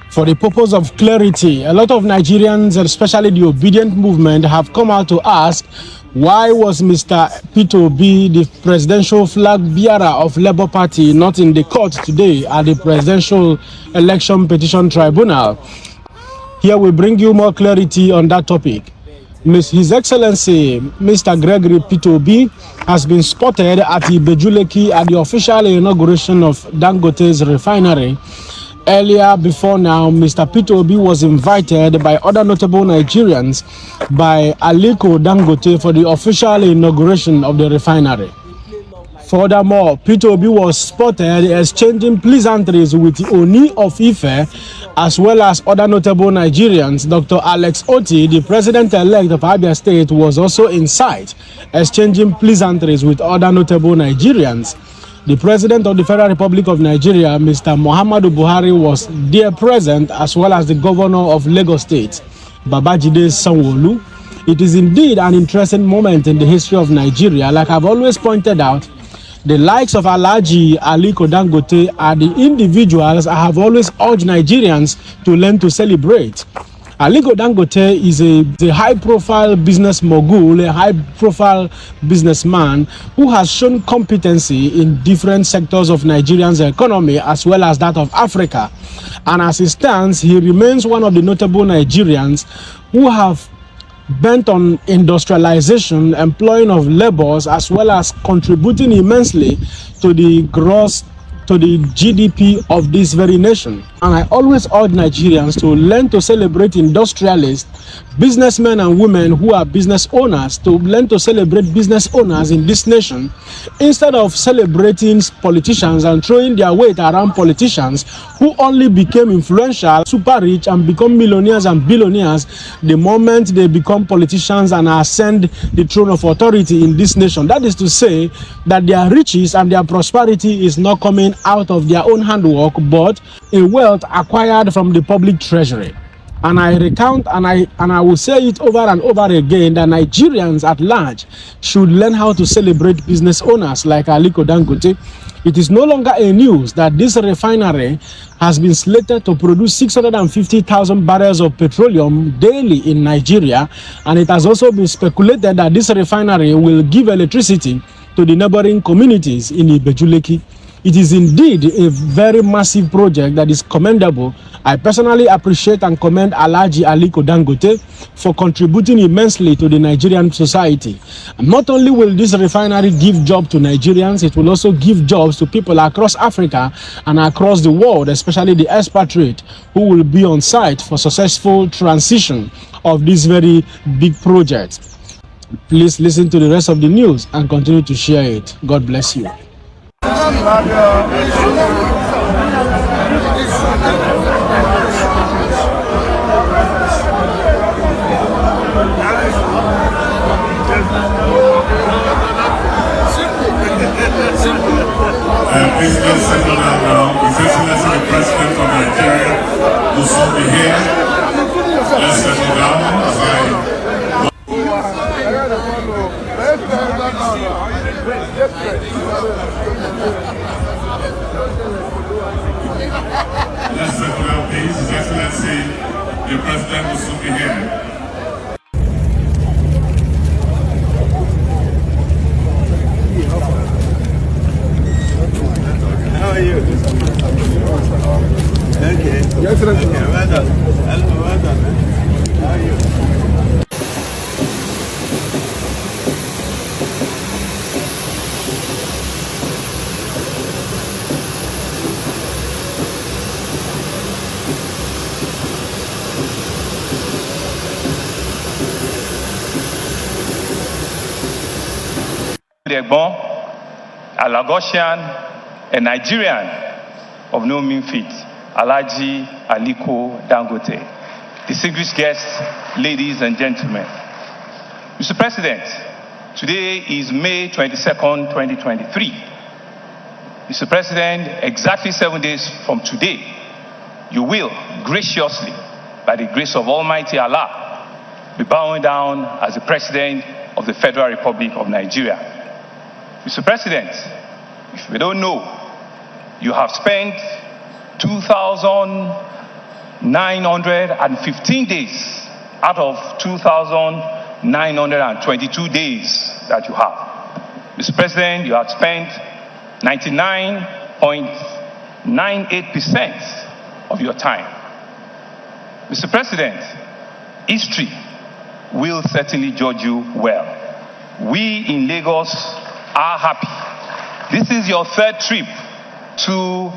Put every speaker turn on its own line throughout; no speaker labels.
For the purpose of clarity, a lot of Nigerians, especially the obedient movement, have come out to ask, why was Mr. Peter Obi, the presidential flag bearer of Labour Party, not in the court today at the Presidential Election Petition Tribunal? Here we bring you more clarity on that topic. His Excellency, Mr. Gregory Peter Obi, has been spotted at Ibejuleki at the official inauguration of Dangote's refinery. Earlier before now, Mr. Peter Obi was invited by other notable Nigerians by Aliko Dangote for the official inauguration of the refinery. Furthermore, Peter Obi was spotted exchanging pleasantries with the Oni of Ife, as well as other notable Nigerians. Dr. Alex Oti, the president-elect of Abia State, was also in sight, exchanging pleasantries with other notable Nigerians. The President of the Federal Republic of Nigeria, Mr. Muhammadu Buhari, was there present, as well as the Governor of Lagos State, Babajide Sanwo-Olu. It is indeed an interesting moment in the history of Nigeria. Like I've always pointed out, the likes of Alhaji Aliko Dangote are the individuals I have always urged Nigerians to learn to celebrate. Aliko Dangote is a high-profile business mogul, a high-profile businessman who has shown competency in different sectors of Nigeria's economy as well as that of Africa. And as it stands, he remains one of the notable Nigerians who have bent on industrialization, employing of laborers, as well as contributing immensely to the GDP of this very nation. And I always urge Nigerians to learn to celebrate industrialists, businessmen and women who are business owners, to learn to celebrate business owners in this nation, instead of celebrating politicians and throwing their weight around politicians who only became influential, super rich, and become millionaires and billionaires the moment they become politicians and ascend the throne of authority in this nation. That is to say that their riches and their prosperity is not coming out of their own handwork, but a wealth acquired from the public treasury. And I recount and I will say it over and over again that Nigerians at large should learn how to celebrate business owners like Aliko Dangote. It is no longer a news that this refinery has been slated to produce 650,000 barrels of petroleum daily in Nigeria, and it has also been speculated that this refinery will give electricity to the neighboring communities in Ibejuleki. It is indeed a very massive project that is commendable. I personally appreciate and commend Alhaji Aliko Dangote for contributing immensely to the Nigerian society. And not only will this refinery give jobs to Nigerians, it will also give jobs to people across Africa and across the world, especially the expatriate who will be on site for successful transition of this very big project. Please listen to the rest of the news and continue to share it. God bless you.
Please let's settle down now. His Excellency the President of Nigeria will soon be here. Let's settle down as Let's settle down, please. His Excellency the President will soon be here.
How are you? Okay. Yes, sir. Okay, well done. Well done. How are you?
a Lagosian, a Nigerian of no mean feat, Alhaji Aliko Dangote. Distinguished guests, ladies and gentlemen. Mr. President, today is May 22nd, 2023. Mr. President, exactly 7 days from today, you will graciously, by the grace of Almighty Allah, be bowing down as the President of the Federal Republic of Nigeria. Mr. President, if we don't know, you have spent 2,000 915 days out of 2,922 days that you have. Mr. President, you have spent 99.98% of your time. Mr. President, history will certainly judge you well. We in Lagos are happy. This is your third trip to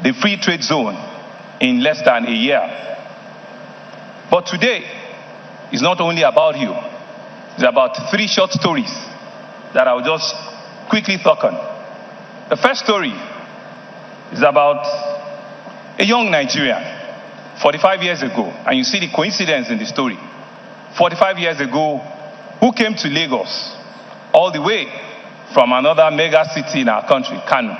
the free trade zone in less than a year. But today is not only about you. It's about 3 short stories that I'll just quickly talk on. The first story is about a young Nigerian, 45 years ago, and you see the coincidence in the story. 45 years ago, who came to Lagos all the way from another mega city in our country, Kano,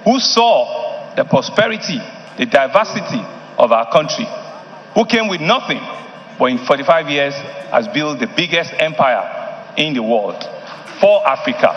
who saw the prosperity, the diversity of our country, who came with nothing, but in 45 years has built the biggest empire in the world for Africa.